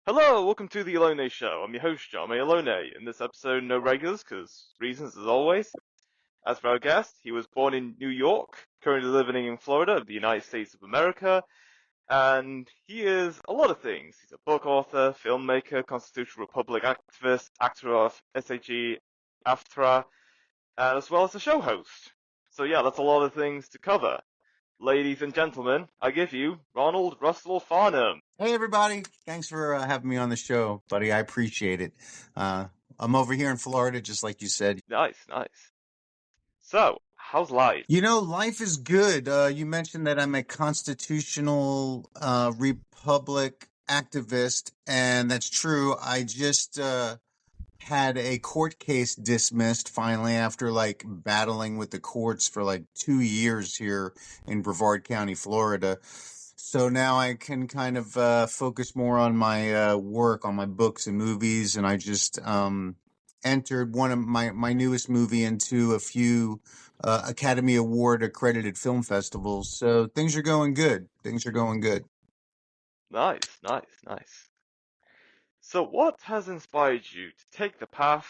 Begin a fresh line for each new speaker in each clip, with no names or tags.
Hello, welcome to the E08 Show. I'm your host, John E08. In this episode, no regulars, because reasons as always. As for our guest, he was born in New York, currently living in Florida, the United States of America, and he is a lot of things. He's a book author, filmmaker, Constitutional Republic activist, actor of SAG AFTRA, and as well as a show host. So yeah, that's a lot of things to cover. Ladies and gentlemen, I give you Ronald Russell Farnham.
Hey, everybody. Thanks for having me on the show, buddy. I appreciate it. Uh, I'm over here in Florida, just like you said.
Nice, nice. So, how's life?
Life is good. You mentioned that I'm a constitutional republic activist, and that's true. I just had a court case dismissed finally after battling with the courts for 2 years here in Brevard County, Florida. So now I can kind of focus more on my work, on my books and movies, and I just entered one of my newest movie into a few Academy Award accredited film festivals. So things are going good. Things are going good.
Nice, nice, nice. So, what has inspired you to take the path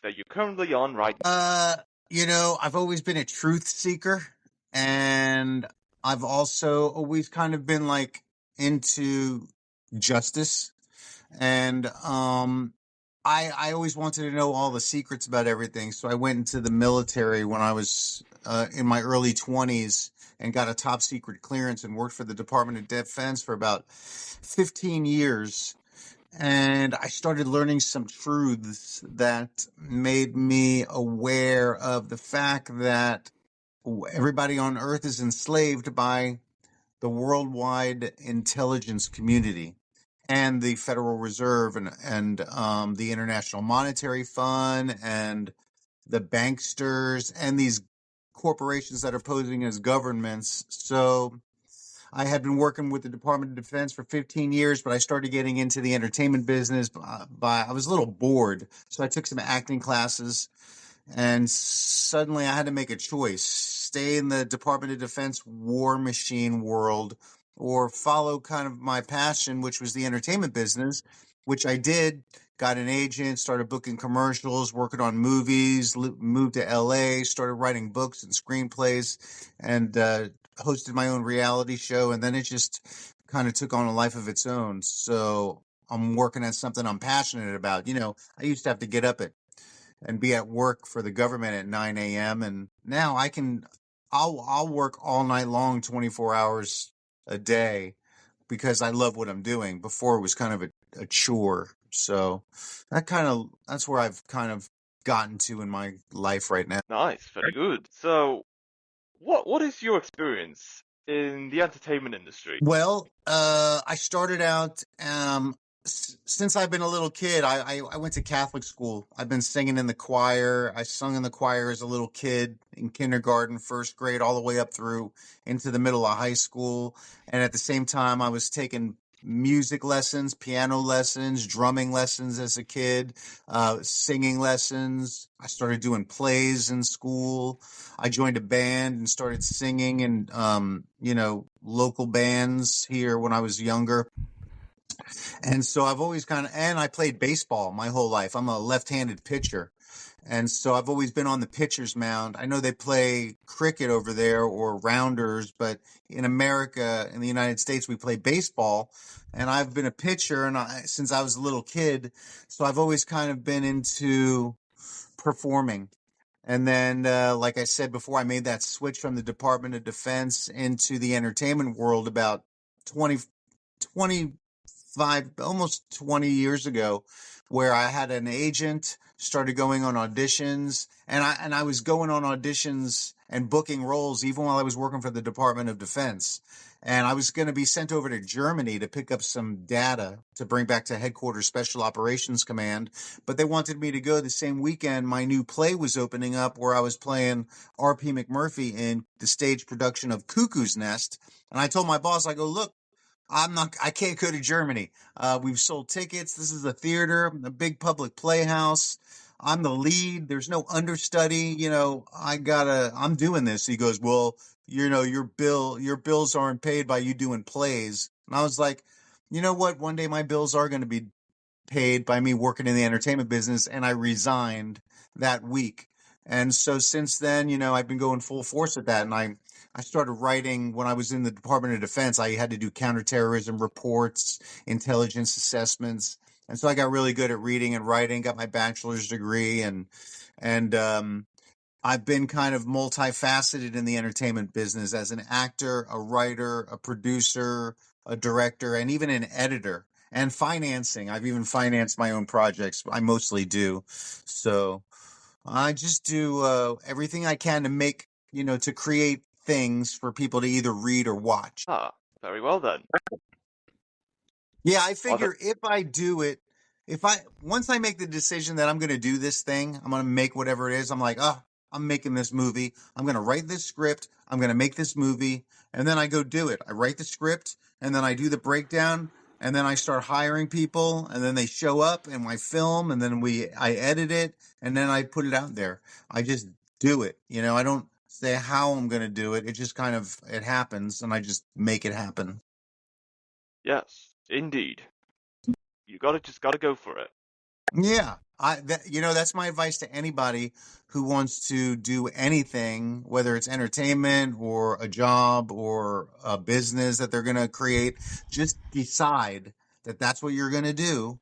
that you're currently on right now?
I've always been a truth seeker, and I've also always kind of been into justice. And I always wanted to know all the secrets about everything. So I went into the military when I was in my early 20s and got a top secret clearance and worked for the Department of Defense for about 15 years. And I started learning some truths that made me aware of the fact that everybody on Earth is enslaved by the worldwide intelligence community and the Federal Reserve and the International Monetary Fund and the banksters and these corporations that are posing as governments. So I had been working with the Department of Defense for 15 years, but I started getting into the entertainment business I was a little bored. So I took some acting classes, and suddenly I had to make a choice: stay in the Department of Defense war machine world or follow kind of my passion, which was the entertainment business, which I did. Got an agent, started booking commercials, working on movies, moved to LA, started writing books and screenplays, and hosted my own reality show. And then it just kind of took on a life of its own. So I'm working at something I'm passionate about. I used to have to get up and be at work for the government at 9 a.m. And now I'll work all night long, 24 hours a day, because I love what I'm doing. Before it was kind of a chore. So that's where I've kind of gotten to in my life right now.
Nice, very good. So, what is your experience in the entertainment industry?
Well, I started out, since I've been a little kid, I went to Catholic school. I've been singing in the choir. I sung in the choir as a little kid in kindergarten, first grade, all the way up through into the middle of high school. And at the same time, I was taking music lessons, piano lessons, drumming lessons as a kid, singing lessons. I started doing plays in school. I joined a band and started singing in, local bands here when I was younger. And so I've always and I played baseball my whole life. I'm a left-handed pitcher. And so I've always been on the pitcher's mound. I know they play cricket over there or rounders, but in America, in the United States, we play baseball. And I've been a pitcher since I was a little kid. So I've always kind of been into performing. And then, like I said before, I made that switch from the Department of Defense into the entertainment world about 25, almost 20 years ago, where I had an agent, started going on auditions, and I was going on auditions and booking roles even while I was working for the Department of Defense. And I was going to be sent over to Germany to pick up some data to bring back to Headquarters Special Operations Command. But they wanted me to go the same weekend. My new play was opening up, where I was playing R.P. McMurphy in the stage production of Cuckoo's Nest. And I told my boss, I go, look, I can't go to Germany. We've sold tickets. This is a theater, a big public playhouse. I'm the lead. There's no understudy. I'm doing this. He goes, well, your bills aren't paid by you doing plays. And I was like, you know what? One day my bills are going to be paid by me working in the entertainment business, and I resigned that week. And so since then, I've been going full force at that. And I started writing when I was in the Department of Defense. I had to do counterterrorism reports, intelligence assessments. And so I got really good at reading and writing, got my bachelor's degree, and I've been kind of multifaceted in the entertainment business as an actor, a writer, a producer, a director, and even an editor and financing. I've even financed my own projects. I mostly do. So I just do everything I can to make, to create things for people to either read or watch.
Ah, very well then.
Yeah, I
Are there,
figure if I do it, if I once I make the decision that I'm going to do this thing, I'm going to make whatever it is. I'm like, oh, I'm making this movie. I'm going to write this script. I'm going to make this movie, and then I go do it. I write the script, and then I do the breakdown, and then I start hiring people, and then they show up, and I film, and then I edit it, and then I put it out there. I just do it. I don't say how I'm going to do it. It just kind of it happens, and I just make it happen.
yes, indeed. You gotta go for it.
Yeah. That's my advice to anybody who wants to do anything, whether it's entertainment or a job or a business that they're going to create. Just decide that that's what you're going to do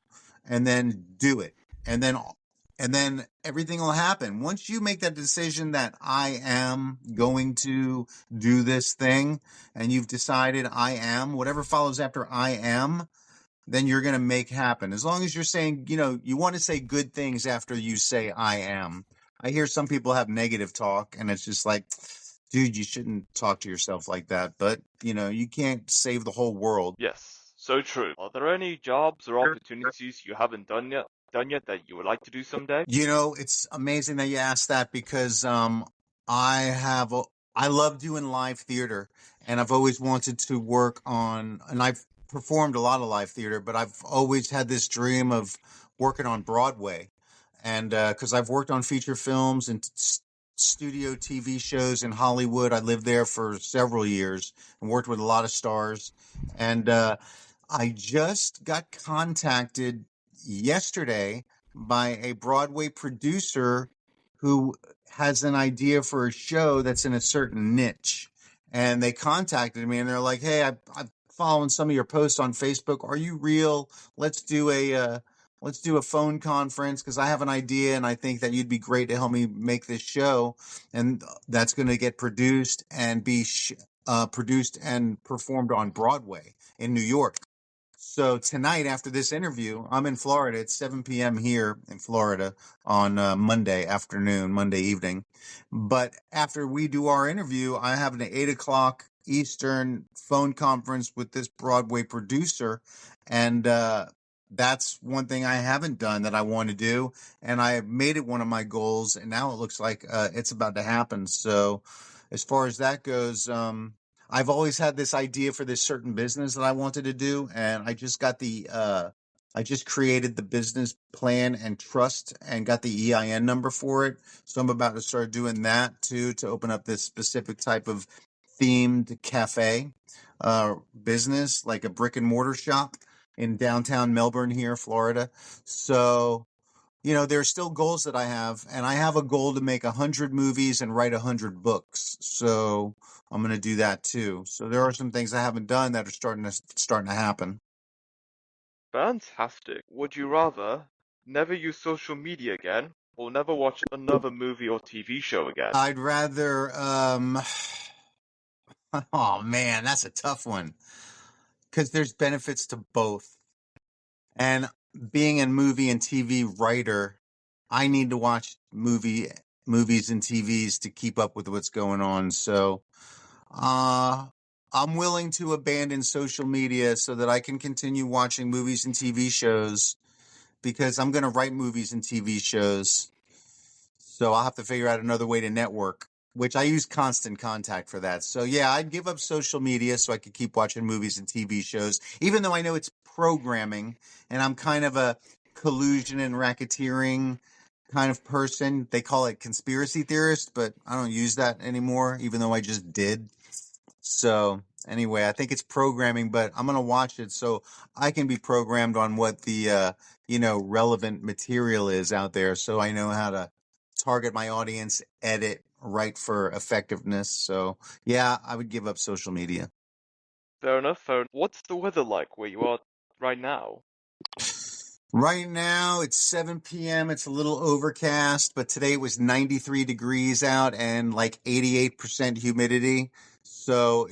and then do it. And then everything will happen. Once you make that decision that I am going to do this thing and you've decided I am, whatever follows after I am, then you're going to make happen. As long as you're saying, you want to say good things after you say I am. I hear some people have negative talk, and it's just like, dude, you shouldn't talk to yourself like that. But, you can't save the whole world.
Yes, so true. Are there any jobs or opportunities you haven't done yet that you would like to do someday?
It's amazing that you asked that because I have I love doing live theater, and I've always wanted to work on, and I've performed a lot of live theater, but I've always had this dream of working on Broadway, and because I've worked on feature films and studio TV shows in Hollywood. I lived there for several years and worked with a lot of stars, and I just got contacted yesterday by a Broadway producer who has an idea for a show that's in a certain niche. And they contacted me and they're like, "Hey, I'm following some of your posts on Facebook. Are you real? Let's do a phone conference because I have an idea and I think that you'd be great to help me make this show, and that's going to get produced and be produced and performed on Broadway in New York." So tonight, after this interview, I'm in Florida. It's 7 p.m. here in Florida on Monday afternoon, Monday evening. But after we do our interview, I have an 8 o'clock Eastern phone conference with this Broadway producer. And that's one thing I haven't done that I want to do. And I have made it one of my goals. And now it looks like it's about to happen. So as far as that goes, I've always had this idea for this certain business that I wanted to do, and I just created the business plan and trust and got the EIN number for it. So I'm about to start doing that too, to open up this specific type of themed cafe business, like a brick and mortar shop in downtown Melbourne here, Florida. So there's still goals that I have, and I have a goal to make 100 movies and write 100 books. So I'm going to do that too. So there are some things I haven't done that are starting to happen.
Fantastic. Would you rather never use social media again or never watch another movie or TV show again?
I'd rather, oh man, that's a tough one because there's benefits to both. And being a movie and TV writer, I need to watch movies and TVs to keep up with what's going on. So Uh, I'm willing to abandon social media so that I can continue watching movies and TV shows because I'm going to write movies and TV shows. So I'll have to figure out another way to network, which I use Constant Contact for that. So yeah, I'd give up social media so I could keep watching movies and TV shows, even though I know it's programming and I'm kind of a collusion and racketeering kind of person. They call it conspiracy theorist, but I don't use that anymore, even though I just did. So Anyway, I think it's programming, but I'm gonna watch it so I can be programmed on what the relevant material is out there, so I know how to target my audience, edit, write for effectiveness. So yeah, I would give up social media.
Fair enough, fair enough. What's the weather like where you are right now?
Right now it's 7 p.m. It's a little overcast, but today it was 93 degrees out and like 88% humidity. So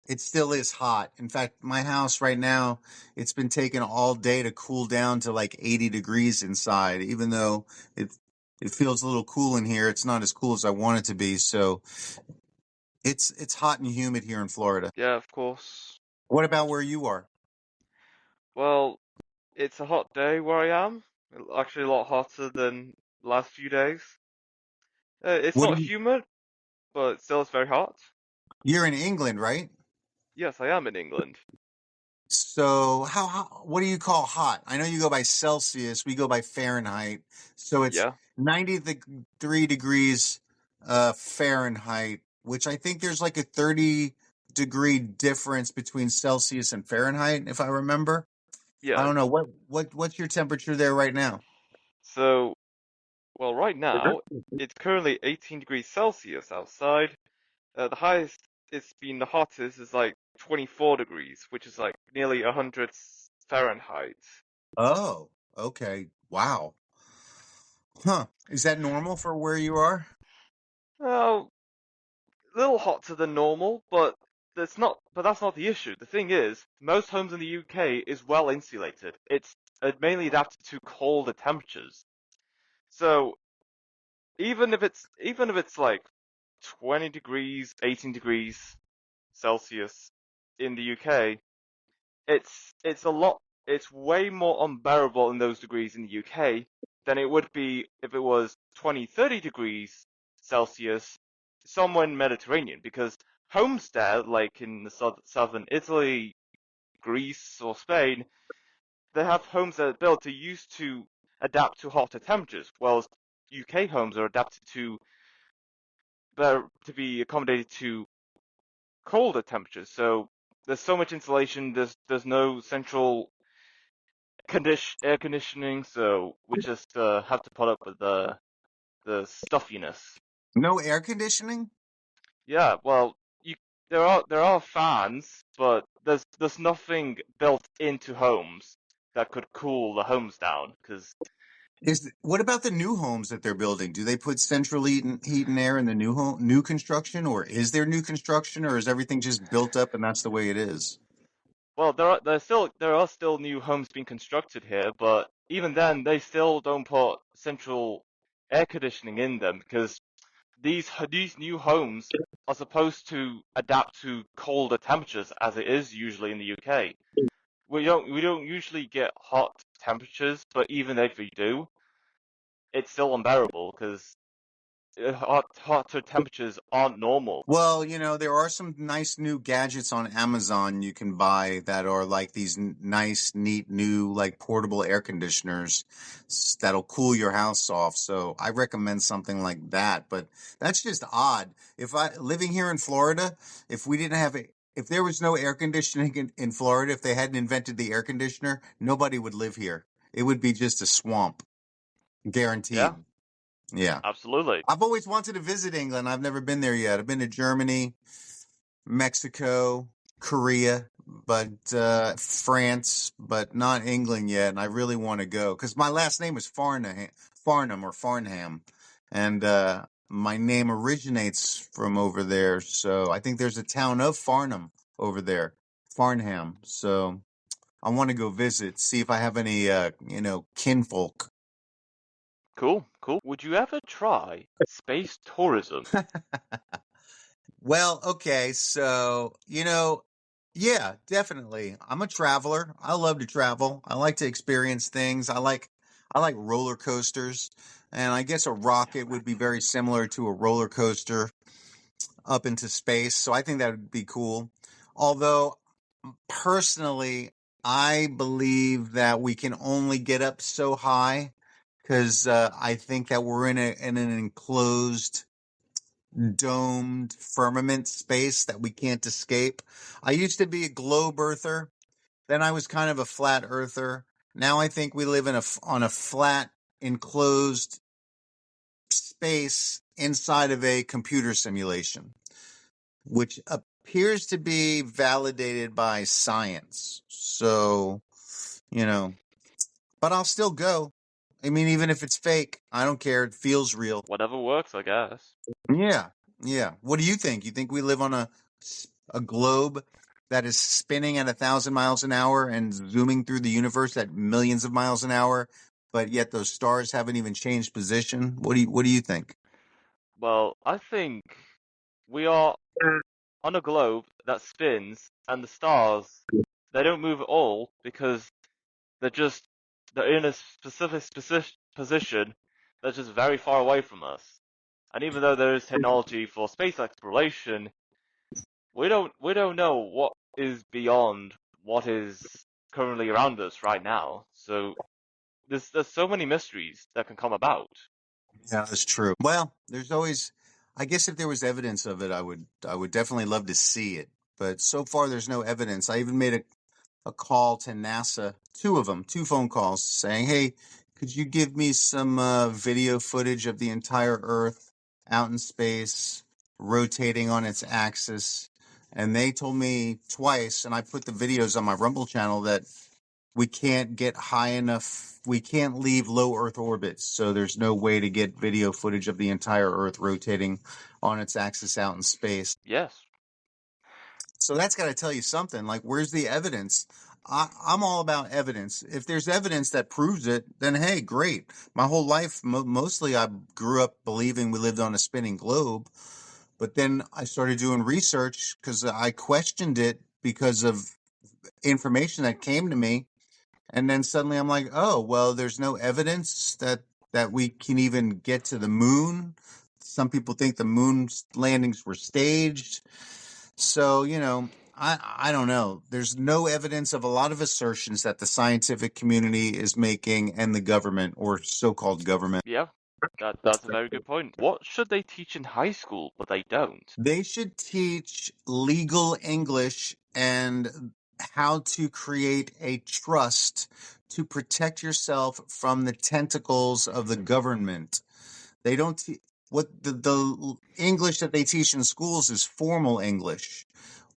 it still is hot. In fact, my house right now, it's been taking all day to cool down to like 80 degrees inside, even though it it feels a little cool in here. It's not as cool as I want it to be. So it's hot and humid here in Florida.
Yeah, of course.
What about where you are?
Well, it's a hot day where I am. Actually, a lot hotter than the last few days. It's
What do
not
you,
humid, but still it's very hot.
you're in England, right?
Yes, I am in England.
So how what do you call hot? I know you go by Celsius, we go by Fahrenheit. So it's
Yeah,
93 degrees Fahrenheit, which I think there's like a 30-degree difference between Celsius and Fahrenheit, if I remember. I
yeah.
don't know what's your temperature there right now?
So, well, right now, it's currently 18 degrees Celsius outside. The highest it's been the hottest is like 24 degrees, which is like nearly 100 Fahrenheit.
Oh, okay. Wow. Huh. Is that normal for where you are?
Well, a little hotter than normal, but that's not the issue. The thing is, most homes in the UK is well insulated. It's mainly adapted to colder temperatures. So even if it's like 20 degrees, 18 degrees Celsius in the UK, it's way more unbearable in those degrees in the UK than it would be if it was 20, 30 degrees Celsius somewhere in Mediterranean, because homes there, like in the southern Italy, Greece, or Spain, they have homes that are built to used to adapt to hotter temperatures, whilst UK homes are adapted to be accommodated to colder temperatures. So there's so much insulation. There's no central air conditioning, so we just have to put up with the stuffiness.
No air conditioning?
Yeah, well, you there are fans, but there's nothing built into homes that could cool the homes down. Because
Is what about the new homes that they're building? Do they put central heat and air in the new construction, or is there new construction, or is everything just built up and that's the way it is?
well, there are still new homes being constructed here, but even then they still don't put central air conditioning in them because these new homes are supposed to adapt to colder temperatures as it is usually in the UK. We don't usually get hot temperatures, but even if we do, it's still unbearable because hotter temperatures aren't normal.
Well, there are some nice new gadgets on Amazon you can buy that are like these nice, neat, new, like portable air conditioners that'll cool your house off. So I recommend something like that. But that's just odd. If I living here in Florida, if we didn't have it, if there was no air conditioning in Florida, if they hadn't invented the air conditioner, nobody would live here. It would be just a swamp,
Yeah,
guaranteed. Yeah.
absolutely.
I've always wanted to visit England. I've never been there yet. I've been to Germany, Mexico, Korea, but France, but not England yet. And I really want to go because my last name is Farnham or Farnham, and my name originates from over there. So I think there's a town of Farnham over there, Farnham. So I want to go visit, see if I have any, kinfolk.
Cool, cool. Would you ever try space tourism?
Well, okay, so, yeah, definitely. I'm a traveler. I love to travel. I like to experience things. I like roller coasters, and I guess a rocket would be very similar to a roller coaster up into space. So I think that would be cool. Although personally, I believe that we can only get up so high because I think that we're in an enclosed domed firmament space that we can't escape. I used to be a globe earther. Then I was kind of a flat earther. Now I think we live on a flat, enclosed space inside of a computer simulation, which appears to be validated by science. So, you know, but I'll still go. I mean, even if it's fake, I don't care. It feels real.
Whatever works, I guess.
Yeah, yeah. What do you think? You think we live on a globe that is spinning at 1,000 miles an hour and zooming through the universe at millions of miles an hour, but yet those stars haven't even changed position? What do you think?
Well, I think we are on a globe that spins, and the stars, they don't move at all because they're just they're in a specific position that's just very far away from us. And even though there is technology for space exploration, we don't know what is beyond what is currently around us right now. So there's so many mysteries that can come about.
Yeah, that's true. Well, there's always, I guess if there was evidence of it, I would definitely love to see it. But so far, there's no evidence. I even made a call to NASA, two of them, two phone calls saying, hey, could you give me some video footage of the entire Earth out in space, rotating on its axis? And they told me twice, and I put the videos on my Rumble channel, that we can't get high enough. We can't leave low Earth orbits. So there's no way to get video footage of the entire Earth rotating on its axis out in space.
Yes.
So that's got to tell you something. Like, where's the evidence? I'm all about evidence. If there's evidence that proves it, then hey, great. My whole life, mostly I grew up believing we lived on a spinning globe. But then I started doing research because I questioned it because of information that came to me. And then suddenly I'm like, oh, well, there's no evidence that we can even get to the moon. Some people think the moon landings were staged. So, I don't know. There's no evidence of a lot of assertions that the scientific community is making and the government, or so-called government.
Yeah. That's a very good point. What should they teach in high school, but they don't?
They should teach legal English and how to create a trust to protect yourself from the tentacles of the government. They don't what the English that they teach in schools is formal English,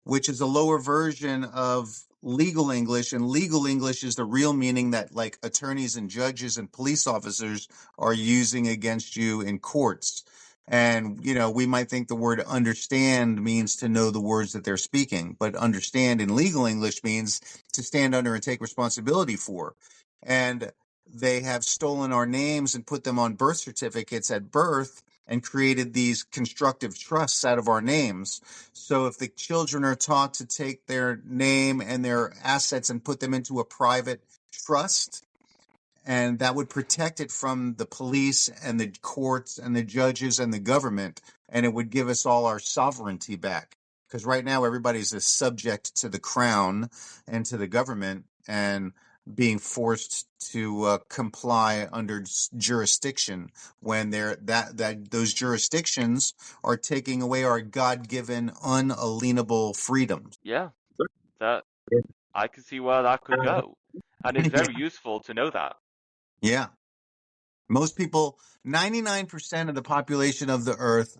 which is a lower version of legal English. And legal English is the real meaning that, like, attorneys and judges and police officers are using against you in courts. And, we might think the word understand means to know the words that they're speaking, but understand in legal English means to stand under and take responsibility for. And they have stolen our names and put them on birth certificates at birth and created these constructive trusts out of our names. So if the children are taught to take their name and their assets and put them into a private trust, and that would protect it from the police and the courts and the judges and the government, and it would give us all our sovereignty back. Because right now everybody's a subject to the crown and to the government, and being forced to comply under jurisdiction when those jurisdictions are taking away our God-given unalienable freedoms.
Yeah. That I can see where that could go. And it's very useful to know that.
Yeah. Most people, 99% of the population of the earth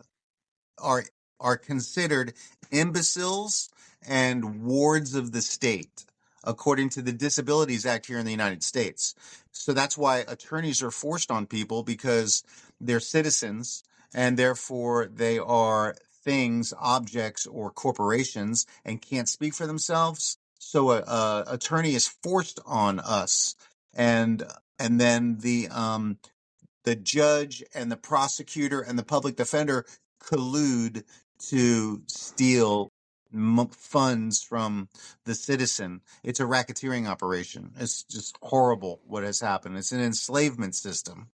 are are considered imbeciles and wards of the state, according to the Disabilities Act here in the United States. So that's why attorneys are forced on people, because they're citizens and therefore they are things, objects, or corporations and can't speak for themselves. So a attorney is forced on us, and then the judge and the prosecutor and the public defender collude to steal funds from the citizen. It's a racketeering operation. It's just horrible what has happened. It's an enslavement system.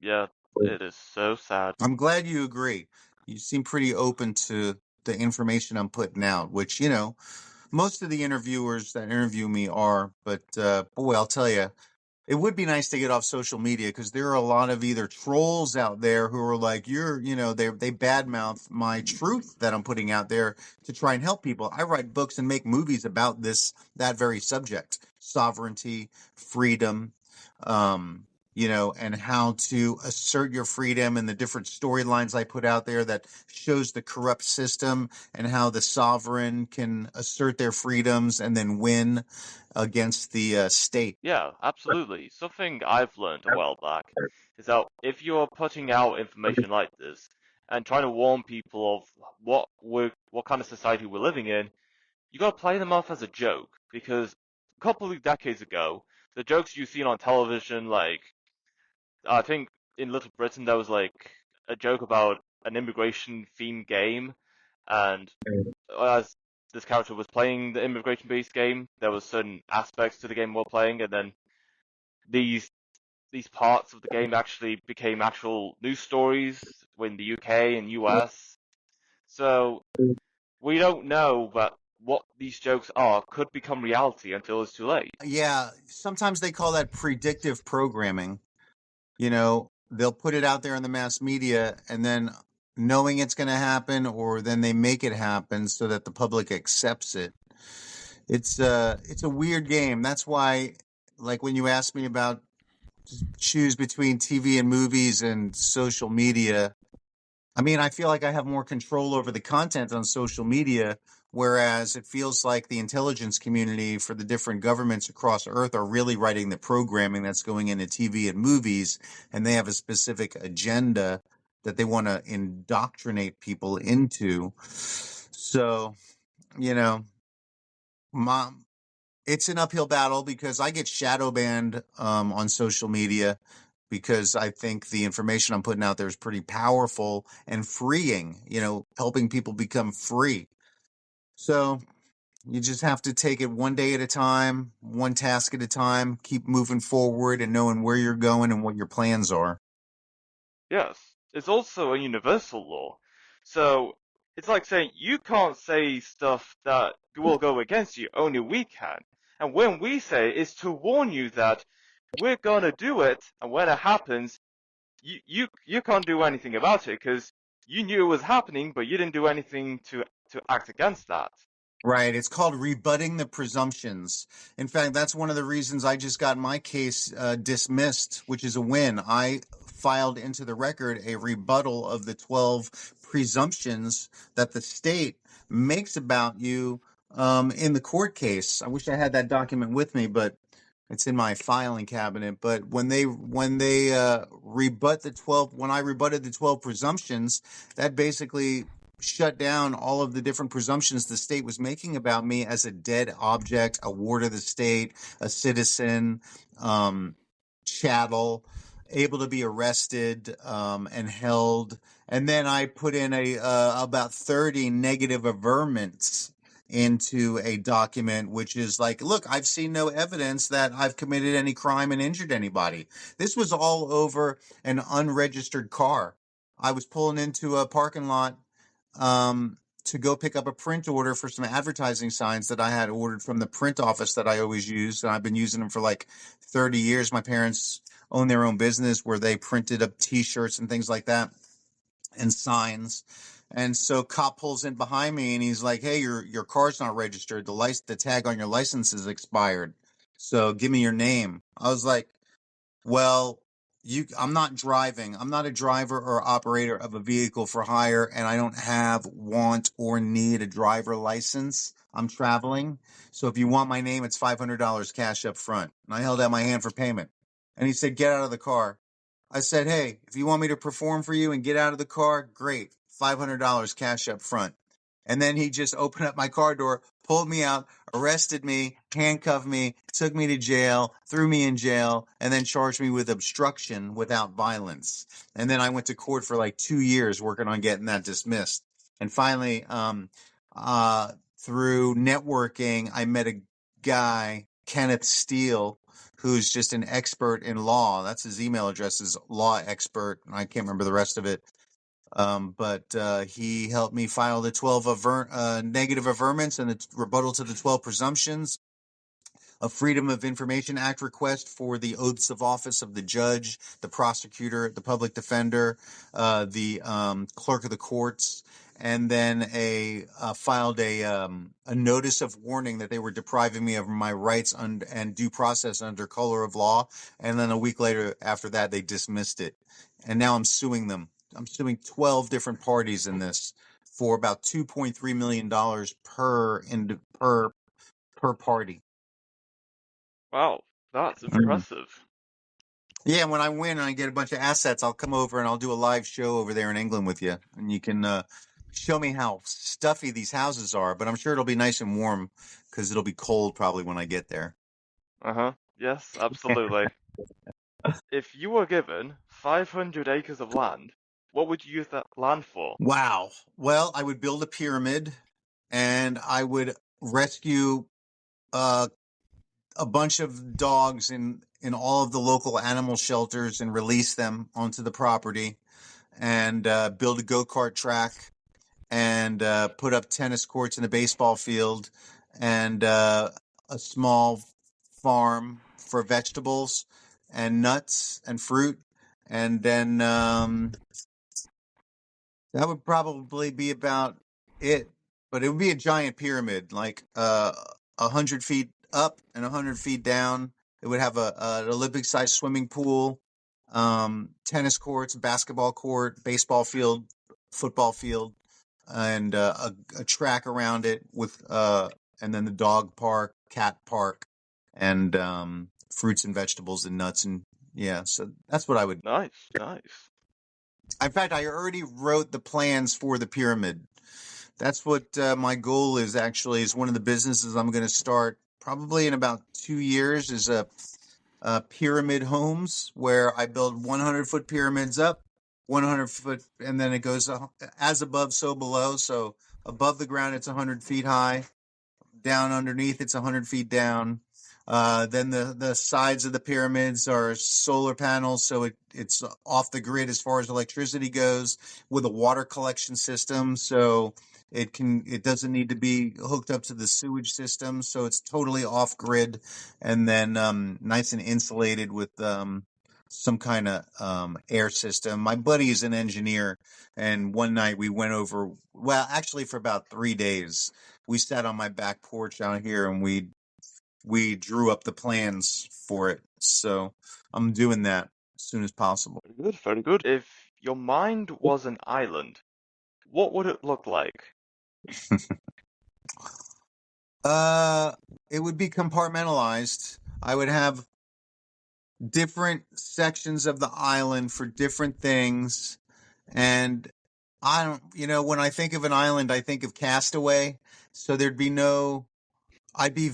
Yeah, it is so sad.
I'm glad you agree. You seem pretty open to the information I'm putting out, which, most of the interviewers that interview me are, but boy, I'll tell you, It would be nice to get off social media because there are a lot of either trolls out there who are like, they badmouth my truth that I'm putting out there to try and help people. I write books and make movies about that very subject, sovereignty, freedom, and how to assert your freedom, and the different storylines I put out there that shows the corrupt system and how the sovereign can assert their freedoms and then win against the state.
Yeah, absolutely. Something I've learned a while back is that if you're putting out information like this and trying to warn people of what kind of society we're living in, you got to play them off as a joke because a couple of decades ago, the jokes you've seen on television, like I think in Little Britain there was like a joke about an immigration themed game, and as this character was playing the immigration based game, there was certain aspects to the game we're playing, and then these these parts of the game actually became actual news stories in the UK and US. So we don't know that what these jokes are could become reality until it's too late.
Yeah, sometimes they call that predictive programming. They'll put it out there in the mass media and then knowing it's going to happen, or then they make it happen so that the public accepts it. It's a weird game. That's why, like, when you ask me about choose between TV and movies and social media, I mean, I feel like I have more control over the content on social media, whereas it feels like the intelligence community for the different governments across Earth are really writing the programming that's going into TV and movies, and they have a specific agenda that they want to indoctrinate people into. So, you know, mom, it's an uphill battle because I get shadow banned on social media because I think the information I'm putting out there is pretty powerful and freeing, helping people become free. So you just have to take it one day at a time, one task at a time, keep moving forward and knowing where you're going and what your plans are.
Yes, it's also a universal law. So it's like saying you can't say stuff that will go against you, only we can. And when we say it, it's to warn you that we're gonna do it, and when it happens, you can't do anything about it because you knew it was happening, but you didn't do anything to act against that.
Right. It's called rebutting the presumptions. In fact, that's one of the reasons I just got my case dismissed, which is a win. I filed into the record a rebuttal of the 12 presumptions that the state makes about you in the court case. I wish I had that document with me, but it's in my filing cabinet. But when they rebut the 12, when I rebutted the 12 presumptions, that basically shut down all of the different presumptions the state was making about me as a dead object, a ward of the state, a citizen, chattel, able to be arrested and held. And then I put in about 30 negative averments into a document, which is like, look, I've seen no evidence that I've committed any crime and injured anybody. This was all over an unregistered car. I was pulling into a parking lot to go pick up a print order for some advertising signs that I had ordered from the print office that I always use. And I've been using them for like 30 years. My parents own their own business where they printed up T-shirts and things like that and signs. And so cop pulls in behind me and he's like, "Hey, your car's not registered. The tag on your license is expired. So give me your name." I was like, "Well, I'm not driving. I'm not a driver or operator of a vehicle for hire, and I don't want or need a driver license. I'm traveling. So if you want my name, it's $500 cash up front." And I held out my hand for payment. And he said, "Get out of the car." I said, "Hey, if you want me to perform for you and get out of the car, great. $500 cash up front." And then he just opened up my car door, pulled me out, arrested me, handcuffed me, took me to jail, threw me in jail, and then charged me with obstruction without violence. And then I went to court for like 2 years working on getting that dismissed. And finally, through networking, I met a guy, Kenneth Steele, who's just an expert in law. That's his email address, is law expert. I can't remember the rest of it. But he helped me file the 12 negative averments and the rebuttal to the 12 presumptions. a Freedom of Information Act request for the oaths of office of the judge, the prosecutor, the public defender, the clerk of the courts, and then filed a notice of warning that they were depriving me of my rights and due process under color of law. And then a week later, after that, they dismissed it, and now I'm suing them. I'm suing 12 different parties in this for about $2.3 million per party.
Wow, that's
Mhm.
impressive.
Yeah, when I win and I get a bunch of assets, I'll come over and I'll do a live show over there in England with you, and you can show me how stuffy these houses are. But I'm sure it'll be nice and warm because it'll be cold probably when I get there.
Uh-huh. Yes, absolutely. If you were given 500 acres of land, what would you use that land for?
Wow. Well, I would build a pyramid, and I would rescue uh, a bunch of dogs in all of the local animal shelters and release them onto the property, and build a go-kart track, and put up tennis courts and a baseball field, and a small farm for vegetables and nuts and fruit. And then that would probably be about it. But it would be a giant pyramid, like 100 feet up and 100 feet down. It would have an Olympic-sized swimming pool, tennis courts, basketball court, baseball field, football field, and a track around it with and then the dog park, cat park, and fruits and vegetables and nuts, and yeah. So that's what I would.
Nice, nice.
In fact, I already wrote the plans for the pyramid. That's what my goal is. Actually, is one of the businesses I'm going to start probably in about 2 years. Is a pyramid homes where I build 100-foot pyramids up, 100-foot, and then it goes as above, so below. So above the ground, it's 100 feet high. Down underneath, it's 100 feet down. Then the sides of the pyramids are solar panels, so it's off the grid as far as electricity goes, with a water collection system, so it doesn't need to be hooked up to the sewage system, so it's totally off grid, and then nice and insulated with some kind of air system. My buddy is an engineer, and one night we went over. Well, actually, for about 3 days, we sat on my back porch out here and we drew up the plans for it. So I'm doing that as soon as possible.
Very good, very good. If your mind was an island, what would it look like?
Uh, it would be compartmentalized. I would have different sections of the island for different things. And I don't, when I think of an island, I think of Castaway. So there'd be no, I'd be,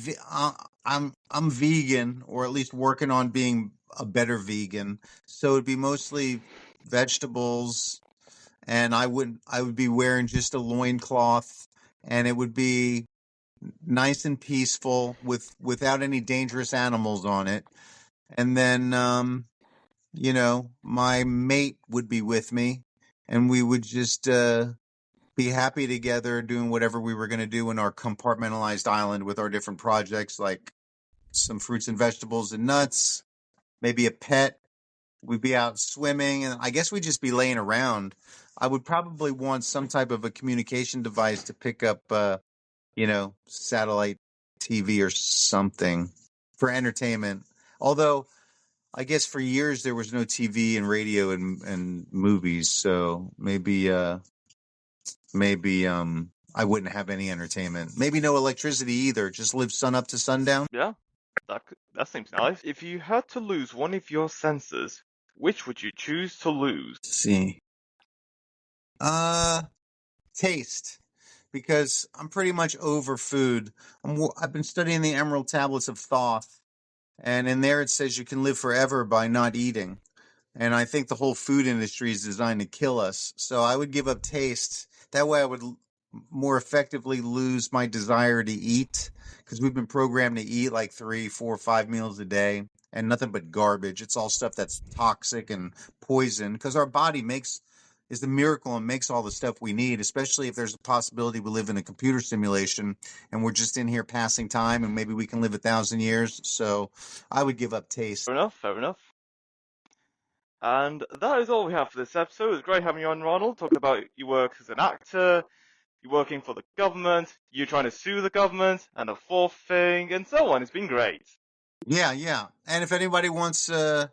I'm vegan, or at least working on being a better vegan. So it'd be mostly vegetables, and I would be wearing just a loincloth, and it would be nice and peaceful without any dangerous animals on it. And then my mate would be with me, and we would just be happy together doing whatever we were going to do in our compartmentalized island with our different projects, like some fruits and vegetables and nuts, maybe a pet. We'd be out swimming, and I guess we'd just be laying around. I would probably want some type of a communication device to pick up, satellite TV or something for entertainment. Although I guess for years there was no TV and radio and movies, so maybe I wouldn't have any entertainment. Maybe no electricity either. Just live sun up to sundown.
Yeah, that seems nice. If you had to lose one of your senses, which would you choose to lose?
Let's see. Taste, because I'm pretty much over food. I've been studying the Emerald Tablets of Thoth, and in there it says you can live forever by not eating. And I think the whole food industry is designed to kill us. So I would give up taste. That way I would more effectively lose my desire to eat, because we've been programmed to eat like 3, 4, 5 meals a day and nothing but garbage. It's all stuff that's toxic and poison, because our body makes is the miracle and makes all the stuff we need, especially if there's a possibility we live in a computer simulation and we're just in here passing time and maybe we can live 1,000 years. So I would give up taste.
Fair enough, fair enough. And that is all we have for this episode. It was great having you on, Ronald, talking about your work as an actor, you working for the government, you trying to sue the government, and a fourth thing, and so on. It's been great.
Yeah, yeah. And if anybody wants to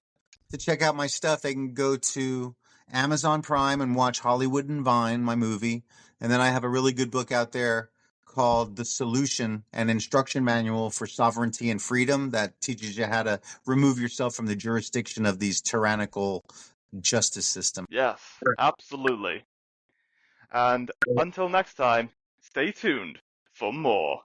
check out my stuff, they can go to Amazon Prime and watch Hollywood and Vine, my movie. And then I have a really good book out there called The Solution, an instruction manual for sovereignty and freedom that teaches you how to remove yourself from the jurisdiction of these tyrannical justice systems.
Yes, absolutely. And until next time, stay tuned for more.